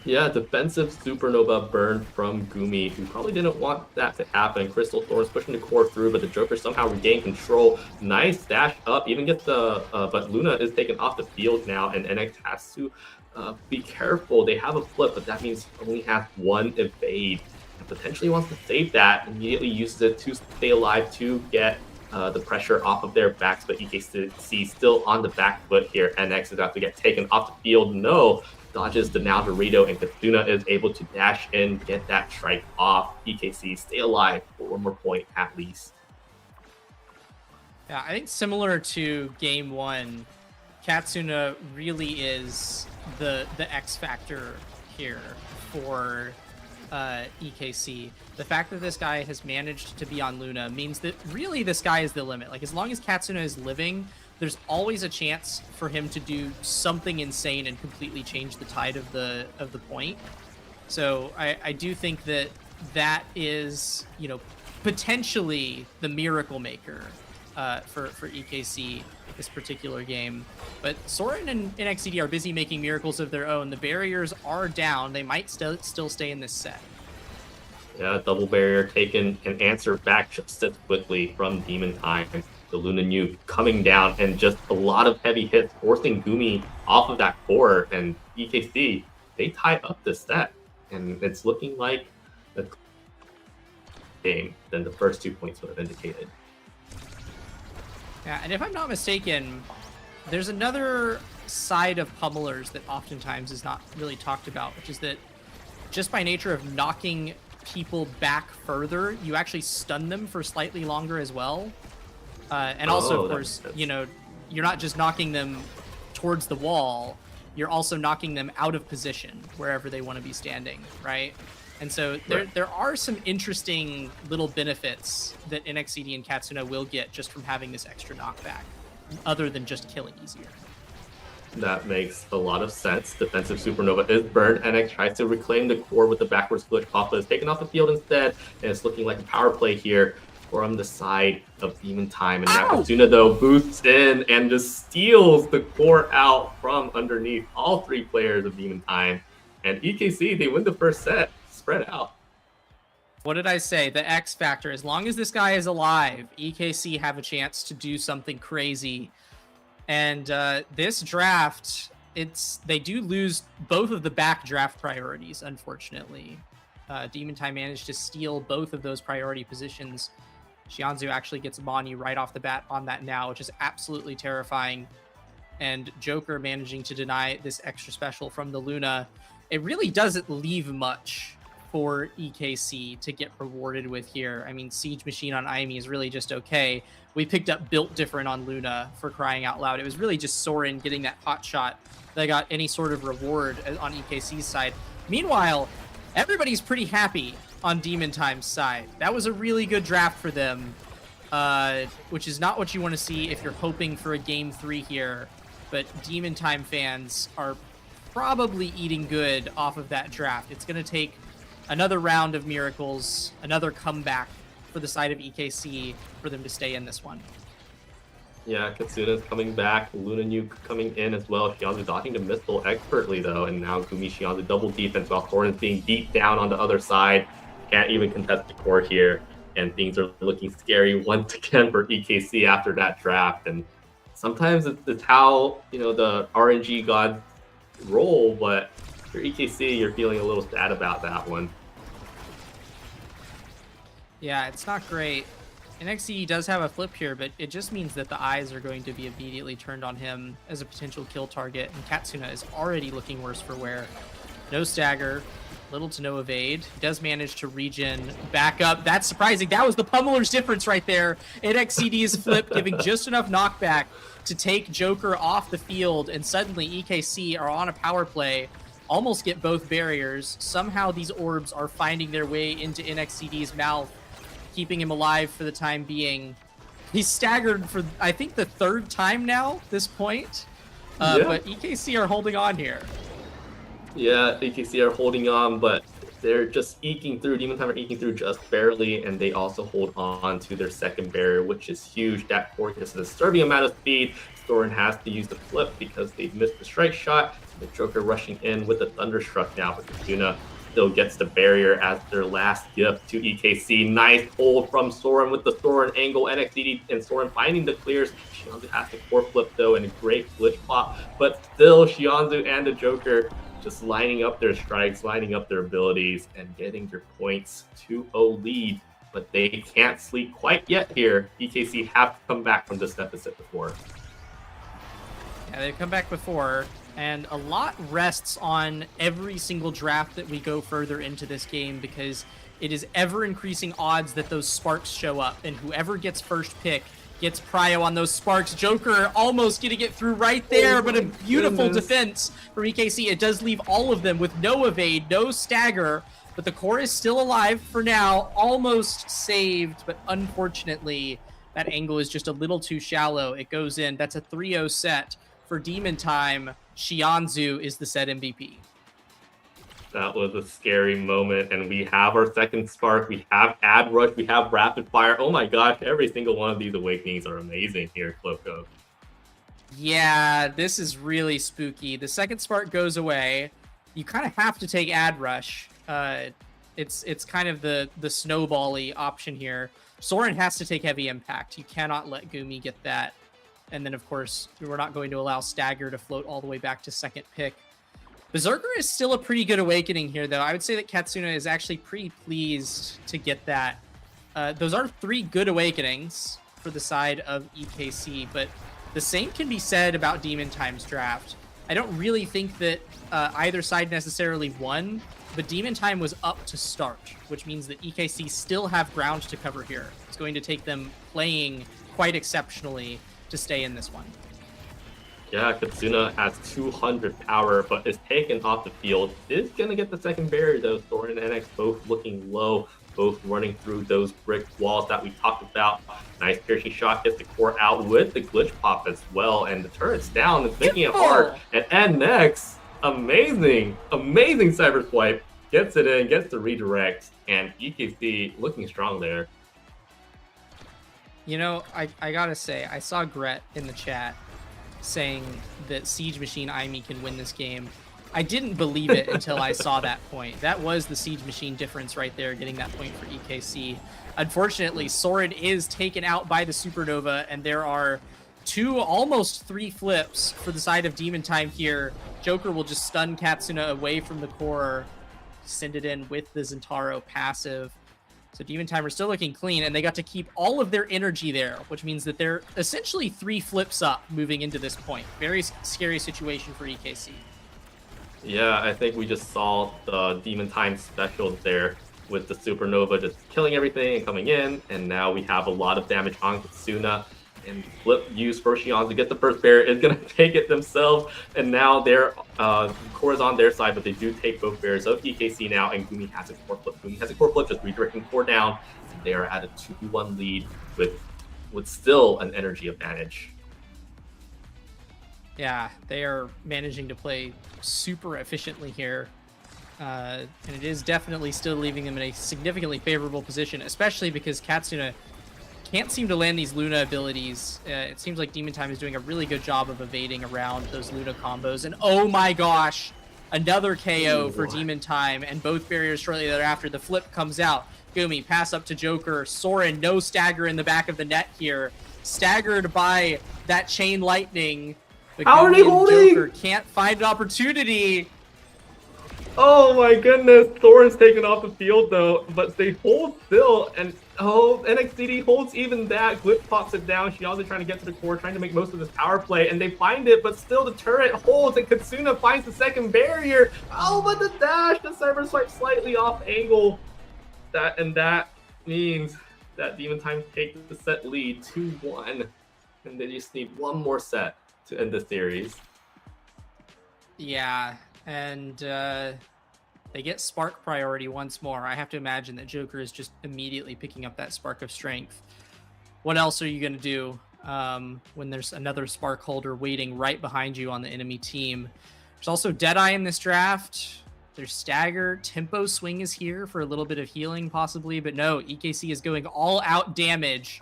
Yeah, defensive supernova burn from Gumi, who probably didn't want that to happen. Crystal Thorns pushing the core through, but the Joker somehow regained control. Nice dash up, even gets the, but Luna is taken off the field now, and NX has to be careful. They have a flip, but that means he only has one evade. And potentially wants to save that, immediately uses it to stay alive to get the pressure off of their backs, but EKC still on the back foot here. NX is about to get taken off the field. No. Dodges the now Dorito, and Katsuna is able to dash in, get that strike off. EKC stay alive for one more point at least. Yeah, I think similar to game 1, Katsuna really is the X factor here for EKC. The fact that this guy has managed to be on Luna means that really the sky is the limit. Like, as long as Katsuna is living, there's always a chance for him to do something insane and completely change the tide of the point. So I do think that that is, you know, potentially the miracle maker for EKC this particular game. But Soren and NXT are busy making miracles of their own. The barriers are down. They might still stay in this set. Yeah, double barrier taken and answered back just as quickly from Demon Time. The Luna Nuke coming down, and just a lot of heavy hits forcing Gumi off of that core, and EKC, they tie up the set, and it's looking like a game than the first 2 points would have indicated. Yeah, and if I'm not mistaken, there's another side of pummelers that oftentimes is not really talked about, which is that just by nature of knocking people back further, you actually stun them for slightly longer as well. And also, of course, you know, you're not just knocking them towards the wall, you're also knocking them out of position wherever they want to be standing, right? And so there are some interesting little benefits that NXT and Katsuna will get just from having this extra knockback, other than just killing easier. That makes a lot of sense. Defensive Supernova is burned. NX tries to reclaim the core with the backwards glitch. Papa is taken off the field instead, and it's looking like a power play here from the side of Demon Time. And Katsuna, though, boosts in and just steals the core out from underneath all 3 players of Demon Time. And EKC, they win the first set, spread out. What did I say? The X factor. As long as this guy is alive, EKC have a chance to do something crazy. And this draft, they do lose both of the back draft priorities, unfortunately. Demon Time managed to steal both of those priority positions. Xianzhu actually gets Mani right off the bat on that now, which is absolutely terrifying. And Joker managing to deny this extra special from the Luna. It really doesn't leave much for EKC to get rewarded with here. I mean, Siege Machine on Aimi is really just okay. We picked up Built Different on Luna, for crying out loud. It was really just Soren getting that hot shot that got any sort of reward on EKC's side. Meanwhile, everybody's pretty happy on Demon Time's side. That was a really good draft for them, which is not what you want to see if you're hoping for a Game 3 here. But Demon Time fans are probably eating good off of that draft. It's going to take another round of miracles, another comeback for the side of EKC for them to stay in this one. Yeah, Katsuna's coming back, Luna Nuke coming in as well. Shianzu dodging the missile expertly though, and now Gumi Shianzu double defense while Thorin's being beat down on the other side. Can't even contest the core here, and things are looking scary once again for EKC after that draft. And sometimes it's how, you know, the RNG gods roll, but for EKC, you're feeling a little sad about that one. Yeah, it's not great. NXT does have a flip here, but it just means that the eyes are going to be immediately turned on him as a potential kill target, and Katsuna is already looking worse for wear. No stagger, little to no evade. He does manage to regen back up. That's surprising. That was the pummeler's difference right there. NXCD's flip giving just enough knockback to take Joker off the field, and suddenly EKC are on a power play, almost get both barriers. Somehow these orbs are finding their way into NXCD's mouth, keeping him alive for the time being. He's staggered for, I think, the third time now, this point. But EKC are holding on here. Yeah, EKC are holding on, but they're just eking through. Demon Time are eking through just barely, and they also hold on to their second barrier, which is huge. That core gets a disturbing amount of speed. Thorin has to use the flip because they missed the strike shot. The Joker rushing in with the Thunderstruck now, but Kazuna still gets the barrier as their last gift to EKC. Nice hold from Soren with the Soren angle. NXT and Soren finding the clears. Shianzu has the core flip though, and a great glitch pop. But still, Shianzu and the Joker just lining up their strikes, lining up their abilities, and getting their points 2-0 lead. But they can't sleep quite yet here. EKC have to come back from this deficit before. Yeah, they've come back before, and a lot rests on every single draft that we go further into this game, because it is ever-increasing odds that those sparks show up, and whoever gets first pick gets prio on those sparks. Joker almost getting it through right there, but a beautiful defense for EKC. It does leave all of them with no evade, no stagger, but the core is still alive for now, almost saved, but unfortunately, that angle is just a little too shallow. It goes in. That's a 3-0 set. For Demon Time, Shianzu is the set MVP. That was a scary moment, and we have our second spark. We have Ad Rush. We have Rapid Fire. Oh my gosh, every single one of these awakenings are amazing here, Cloco. Yeah, this is really spooky. The second spark goes away. You kind of have to take Ad Rush. It's kind of the snowball-y option here. Soren has to take heavy impact. You cannot let Gumi get that. And then, of course, we're not going to allow Stagger to float all the way back to second pick. Berserker is still a pretty good awakening here, though. I would say that Katsuna is actually pretty pleased to get that. Those are 3 good awakenings for the side of EKC, but the same can be said about Demon Time's draft. I don't really think that either side necessarily won, but Demon Time was up to start, which means that EKC still have ground to cover here. It's going to take them playing quite exceptionally to stay in this one. Yeah, Katsuna has 200 power, but is taken off the field. Is going to get the second barrier, though. Thorin and NX both looking low, both running through those brick walls that we talked about. Nice piercing shot, gets the core out with the glitch pop as well, and the turret's down. It's making it hard. And NX, amazing cyber swipe, gets it in, gets the redirect, and EKC looking strong there. You know, I gotta say, I saw Gret in the chat saying that Siege Machine Aimi can win this game. I didn't believe it until I saw that point. That was the Siege Machine difference right there, getting that point for EKC. Unfortunately, Soren is taken out by the Supernova, and there are 2, almost 3 flips for the side of Demon Time here. Joker will just stun Katsuna away from the core, send it in with the Zentaro passive. So Demon Time are still looking clean, and they got to keep all of their energy there, which means that they're essentially 3 flips up moving into this point. Very scary situation for EKC. Yeah, I think we just saw the Demon Time special there with the Supernova just killing everything and coming in, and now we have a lot of damage on Katsuna. And flip use for Xi'an to get the first barrier is going to take it themselves. And now their core is on their side, but they do take both barriers of EKC now. And Gumi has a core flip. Gumi has a core flip, just redirecting core down. And they are at a 2-1 lead with still an energy advantage. Yeah, they are managing to play super efficiently here. And it is definitely still leaving them in a significantly favorable position, especially because Katsuna can't seem to land these Luna abilities. It seems like Demon Time is doing a really good job of evading around those Luna combos. And oh my gosh, another KO for Demon Time, and both barriers shortly thereafter. The flip comes out. Gumi, pass up to Joker. Soren, no stagger in the back of the net here. Staggered by that chain lightning. But How are they holding? Joker can't find an opportunity. Oh my goodness, Thorin's taken off the field though, but they hold still, and oh, NXDD holds even that. Glip pops it down. Xi'anzu trying to get to the core, trying to make most of this power play, and they find it, but still the turret holds, and Katsuna finds the second barrier. Oh, but the dash, the server swipe slightly off angle. That means that Demon Time takes the set lead 2-1, and they just need one more set to end the series. Yeah, and they get Spark priority once more. I have to imagine that Joker is just immediately picking up that Spark of Strength. What else are you going to do when there's another Spark holder waiting right behind you on the enemy team? There's also Deadeye in this draft. There's Stagger. Tempo Swing is here for a little bit of healing possibly, but no, EKC is going all out damage.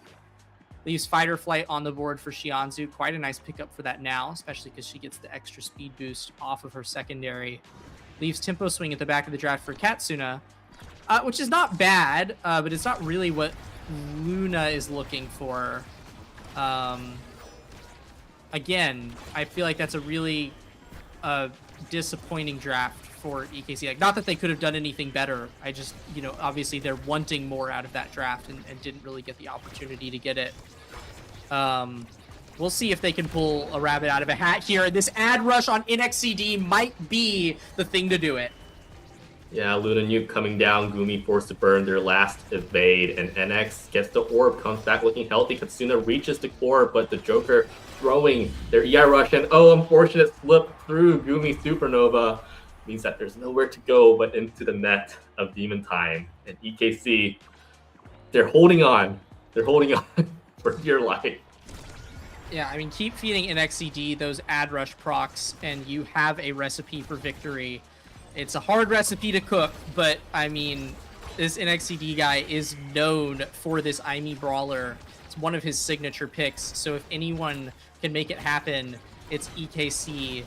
Leaves Fight or Flight on the board for Xi'anzu. Quite a nice pickup for that now, especially because she gets the extra speed boost off of her secondary. Leaves Tempo Swing at the back of the draft for Katsuna, which is not bad, but it's not really what Luna is looking for. Again, I feel like that's a really disappointing draft for EKC. Like, not that they could have done anything better. I just, obviously they're wanting more out of that draft and didn't really get the opportunity to get it. We'll see if they can pull a rabbit out of a hat here. This ad rush on NXCD might be the thing to do it. Yeah, Luna Nuke coming down, Gumi forced to burn their last evade, and NX gets the orb, comes back looking healthy. Katsuna reaches the core, but the Joker throwing their EI rush, and unfortunate slip through Gumi Supernova means that there's nowhere to go but into the net of Demon Time. And EKC, they're holding on. They're holding on for dear life. Yeah, I mean, keep feeding NXCD those ad rush procs, and you have a recipe for victory. It's a hard recipe to cook, but I mean, this NXCD guy is known for this IME brawler. It's one of his signature picks, so if anyone can make it happen, it's EKC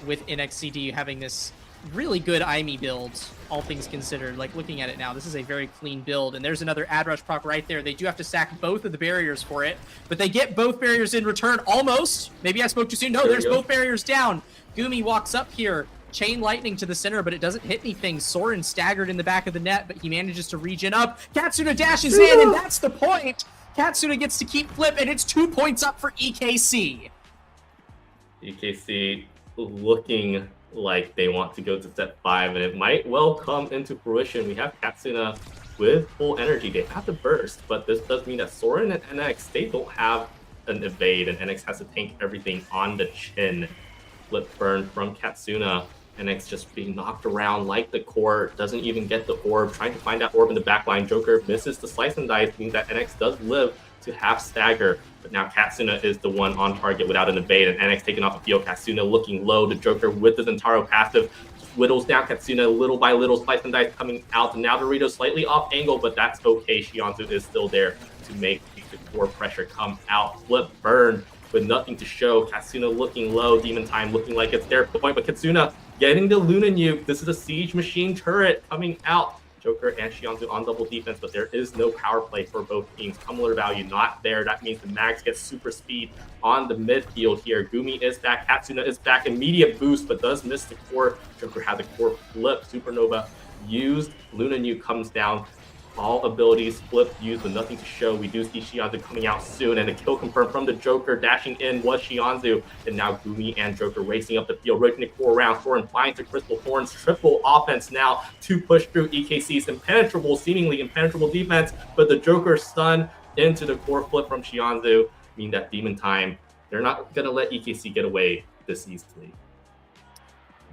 with NXCD having this really good IME build, all things considered. Like, looking at it now, this is a very clean build, and there's another ad rush proc right there. They do have to sack both of the barriers for it, but they get both barriers in return, almost. Maybe I spoke too soon. No, there's both barriers down. Gumi walks up here, chain lightning to the center, but it doesn't hit anything. Soren staggered in the back of the net, but he manages to regen up. Katsuna dashes in, and that's the point. Katsuna gets to keep flip, and it's 2 points up for EKC. EKC looking like they want to go to set 5, and it might well come into fruition. We have Katsuna with full energy. They have the burst, but this does mean that Soren and NX, they don't have an evade, and NX has to tank everything on the chin. Flip burn from Katsuna. NX just being knocked around like the core, doesn't even get the orb, trying to find that orb in the backline. Joker misses the slice and dice, means that NX does live to half stagger, but now Katsuna is the one on target without an evade, and NX taking off the field. Katsuna looking low. The Joker with the Zentaro passive just whittles down Katsuna little by little. Slice and dice coming out, and now Dorito slightly off angle, but that's okay. Xi'anzu is still there to make the core pressure come out. Flip burn with nothing to show. Katsuna looking low. Demon Time looking like it's their point, but Katsuna getting the Luna Nuke. This is a siege machine turret coming out. Joker and Xi'anzu on double defense, but there is no power play for both teams. Cumulative value not there. That means the Mags get super speed on the midfield here. Gumi is back. Katsuna is back. Immediate boost, but does miss the core. Joker has a core flip. Supernova used. Luna Nuke comes down. All abilities flipped, used, but nothing to show. We do see Xi'anzu coming out soon, and a kill confirmed from the Joker. Dashing in was Xi'anzu, and now Gumi and Joker racing up the field, rotating the core around. Soren flying to Crystal Horns. Triple offense now to push through EKC's impenetrable, seemingly impenetrable defense, but the Joker stun into the core flip from Xi'anzu. mean that Demon Time, they're not going to let EKC get away this easily.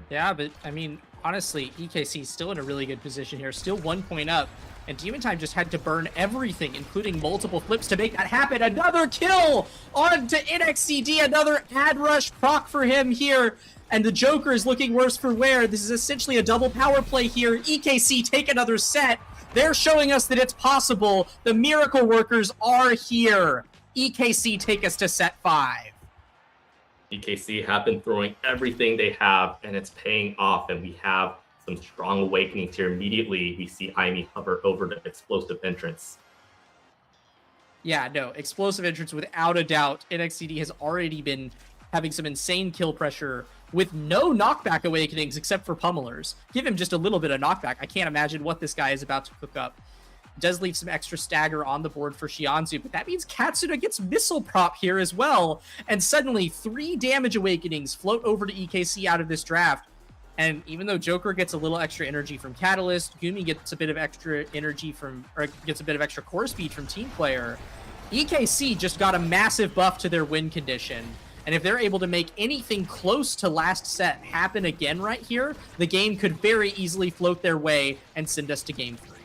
Yeah, but I mean, honestly, EKC is still in a really good position here, still 1 point up. And Demon Time just had to burn everything, including multiple flips to make that happen. Another kill on to NXCD, another ad rush proc for him here. And the Joker is looking worse for wear. This is essentially a double power play here. EKC take another set. They're showing us that it's possible. The miracle workers are here. EKC take us to set 5. EKC have been throwing everything they have, and it's paying off, and we have some strong awakenings here. Immediately, we see Aimi hover over the explosive entrance. Yeah, no, explosive entrance without a doubt. NXCD has already been having some insane kill pressure with no knockback awakenings except for pummelers. Give him just a little bit of knockback. I can't imagine what this guy is about to cook up. Does leave some extra stagger on the board for Shianzu, but that means Katsuna gets missile prop here as well. And suddenly 3 damage awakenings float over to EKC out of this draft. And even though Joker gets a little extra energy from Catalyst, Gumi gets a bit of extra energy from, or gets a bit of extra core speed from Team Player, EKC just got a massive buff to their win condition. And if they're able to make anything close to last set happen again right here, the game could very easily float their way and send us to game 3.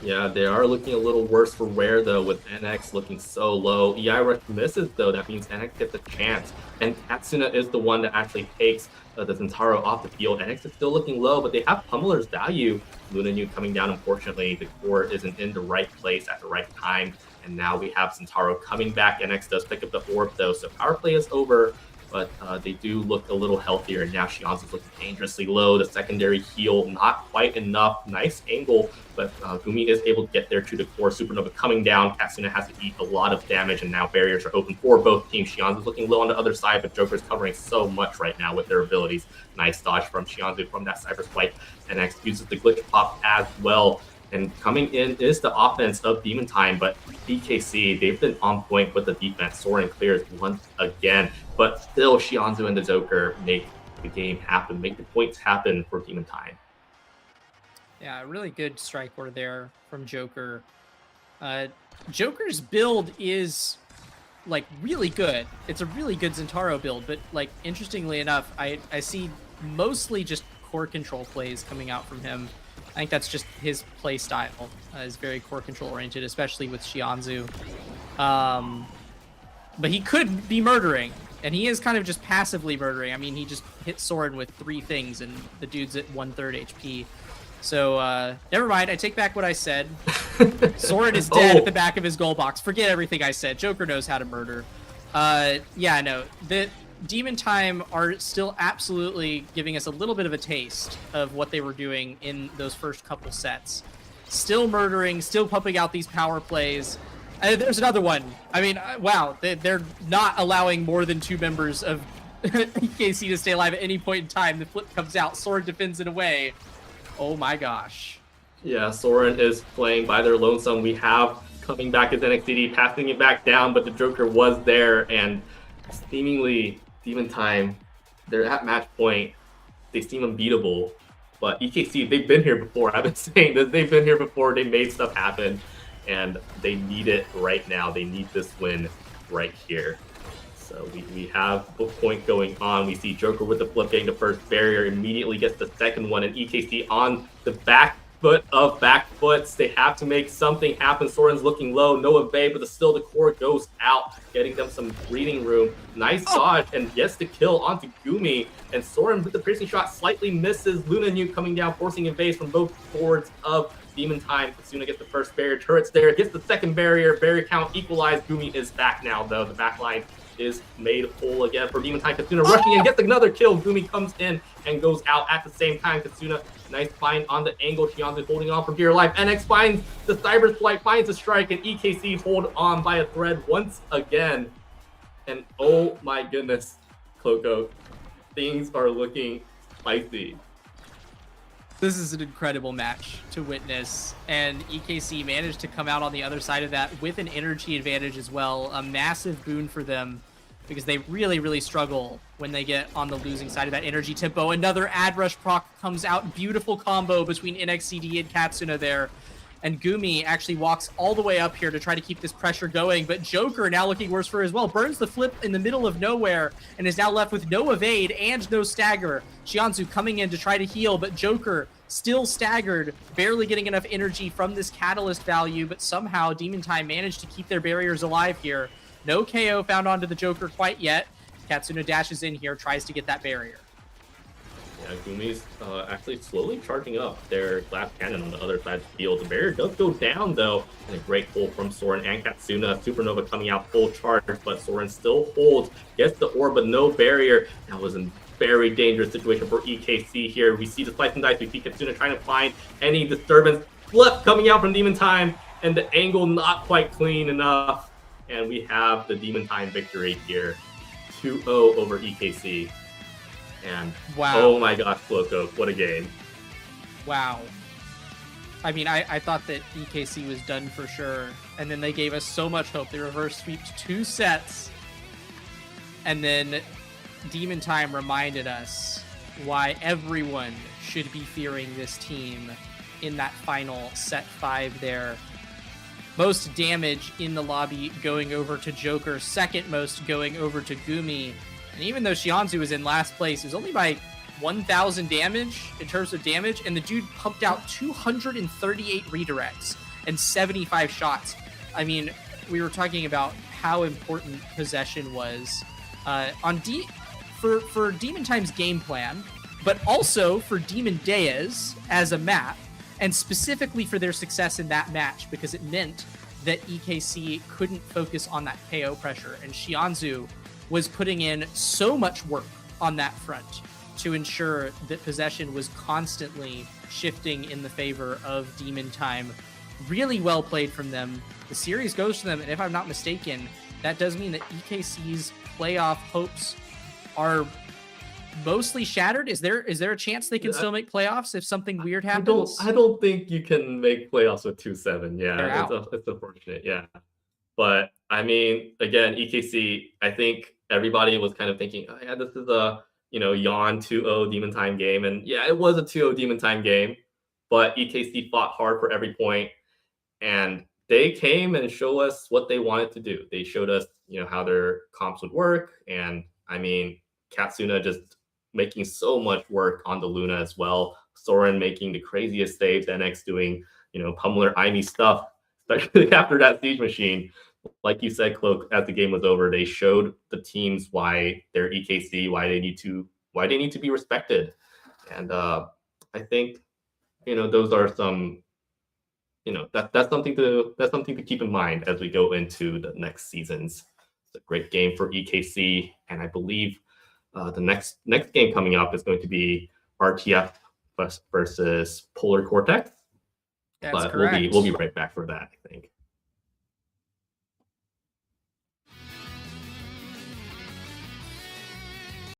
Yeah, they are looking a little worse for wear, though, with NX looking so low. EI Rush misses, though. That means NX gets a chance. And Katsuna is the one that actually takes the Zentaro off the field. NX is still looking low, but they have Pummeler's value. Lunanu coming down, unfortunately. The core isn't in the right place at the right time. And now we have Zentaro coming back. NX does pick up the orb, though, so power play is over. But they do look a little healthier. And now Shianzu's looking dangerously low. The secondary heal, not quite enough. Nice angle, but Gumi is able to get there to the core. Supernova coming down. Katsuna has to eat a lot of damage, and now barriers are open for both teams. Shianzu's looking low on the other side, but Joker's covering so much right now with their abilities. Nice dodge from Shianzu from that Cyber Swipe. NX uses the glitch pop as well. And coming in is the offense of Demon Time, but EKC, they've been on point with the defense. Soren clears once again, but still Shianzu and the Joker make the game happen, make the points happen for Demon Time. Yeah, really good strike order there from Joker. Joker's build is like really good. It's a really good Zentaro build, but like interestingly enough, I see mostly just core control plays coming out from him. I think that's just his play style. Is very core control oriented, especially with Shianzu. But he could be murdering, and he is kind of just passively murdering. I mean, he just hit Soren with 3 things, and the dude's at 1/3 HP. So never mind. I take back what I said. Soren is dead at the back of his goal box. Forget everything I said. Joker knows how to murder. Yeah, no. The Demon Time are still absolutely giving us a little bit of a taste of what they were doing in those first couple sets. Still murdering, still pumping out these power plays. There's another one. I mean, wow, they're not allowing more than 2 members of EKC to stay alive at any point in time. The flip comes out, Soren defends it away. Oh my gosh. Yeah, Soren is playing by their lonesome. We have coming back as NXT, passing it back down, but the Joker was there, and seemingly Demon Time, they're at match point. They seem unbeatable, but EKC, they've been here before. I've been saying that they've been here before. They made stuff happen, and they need it right now. They need this win right here. So we have a point going on. We see Joker with the flip getting the first barrier, immediately gets the second one, and EKC on the back foot of back foots. They have to make something happen. Soren's looking low, no evade, but still the core goes out, getting them some breathing room. Nice dodge, and gets the kill onto Gumi. And Soren with the piercing shot slightly misses. Lunanu coming down, forcing evades from both boards of Demon Time. Katsuna gets the first barrier, turret's there, gets the second barrier, barrier count equalized. Gumi is back now, though. The back line is made whole again for Demon Time. Katsuna rushing in, gets another kill. Gumi comes in and goes out at the same time. Katsuna, nice find on the angle. Shianzu holding on for dear life. NX finds the Cyber Swipe, finds the strike, and EKC hold on by a thread once again. And oh my goodness, Cloco, things are looking spicy. This is an incredible match to witness, and EKC managed to come out on the other side of that with an energy advantage as well. A massive boon for them, because they really, really struggle when they get on the losing side of that energy tempo. Another ad rush proc comes out. Beautiful combo between NXCD and Katsuna there. And Gumi actually walks all the way up here to try to keep this pressure going, but Joker now looking worse for her as well. Burns the flip in the middle of nowhere and is now left with no evade and no stagger. Xianzhu coming in to try to heal, but Joker still staggered, barely getting enough energy from this catalyst value, but somehow Demon Time managed to keep their barriers alive here. No KO found onto the Joker quite yet. Katsuna dashes in here, tries to get that barrier. Yeah, Gumi's actually slowly charging up their glass cannon on the other side of the field. The barrier does go down, though, and a great pull from Soren and Katsuna. Supernova coming out full charge, but Soren still holds, gets the orb, but no barrier. That was a very dangerous situation for EKC here. We see the slice and dice. We see Katsuna trying to find any disturbance. Flip coming out from Demon Time, and the angle not quite clean enough. And we have the Demon Time victory here. 2-0 over EKC. And wow. Oh my gosh, Floco, what a game. Wow. I mean, I thought that EKC was done for sure. And then they gave us so much hope. They reverse sweeped 2 sets. And then Demon Time reminded us why everyone should be fearing this team in that final set 5 there. Most damage in the lobby going over to Joker. Second most going over to Gumi. And even though Xianzhu was in last place, it was only by 1,000 damage in terms of damage, and the dude pumped out 238 redirects and 75 shots. I mean, we were talking about how important possession was for Demon Time's game plan, but also for Demon Days as a map, and specifically for their success in that match, because it meant that EKC couldn't focus on that KO pressure, and Xianzhu was putting in so much work on that front to ensure that possession was constantly shifting in the favor of Demon Time. Really well played from them. The series goes to them, and if I'm not mistaken, that does mean that EKC's playoff hopes are mostly shattered. Is there a chance they can still make playoffs if something weird happens? I don't think you can make playoffs with 2-7. Yeah, it's unfortunate. Yeah. But I mean, again, EKC, I think everybody was kind of thinking, oh yeah, this is a, yawn 2-0 Demon Time game. And yeah, it was a 2-0 Demon Time game, but EKC fought hard for every point, and they came and showed us what they wanted to do. They showed us, how their comps would work. And I mean, Katsuna just making so much work on the Luna as well. Soren making the craziest saves, NX doing, pummeler Ivy stuff, especially after that Siege Machine. Like you said, Cloak, as the game was over, they showed the teams why they're EKC, why they need to be respected. And I think, those are some, that's something to keep in mind as we go into the next seasons. It's a great game for EKC, and I believe the next game coming up is going to be RTF versus Polar Cortex. That's but correct. we'll be right back for that, I think.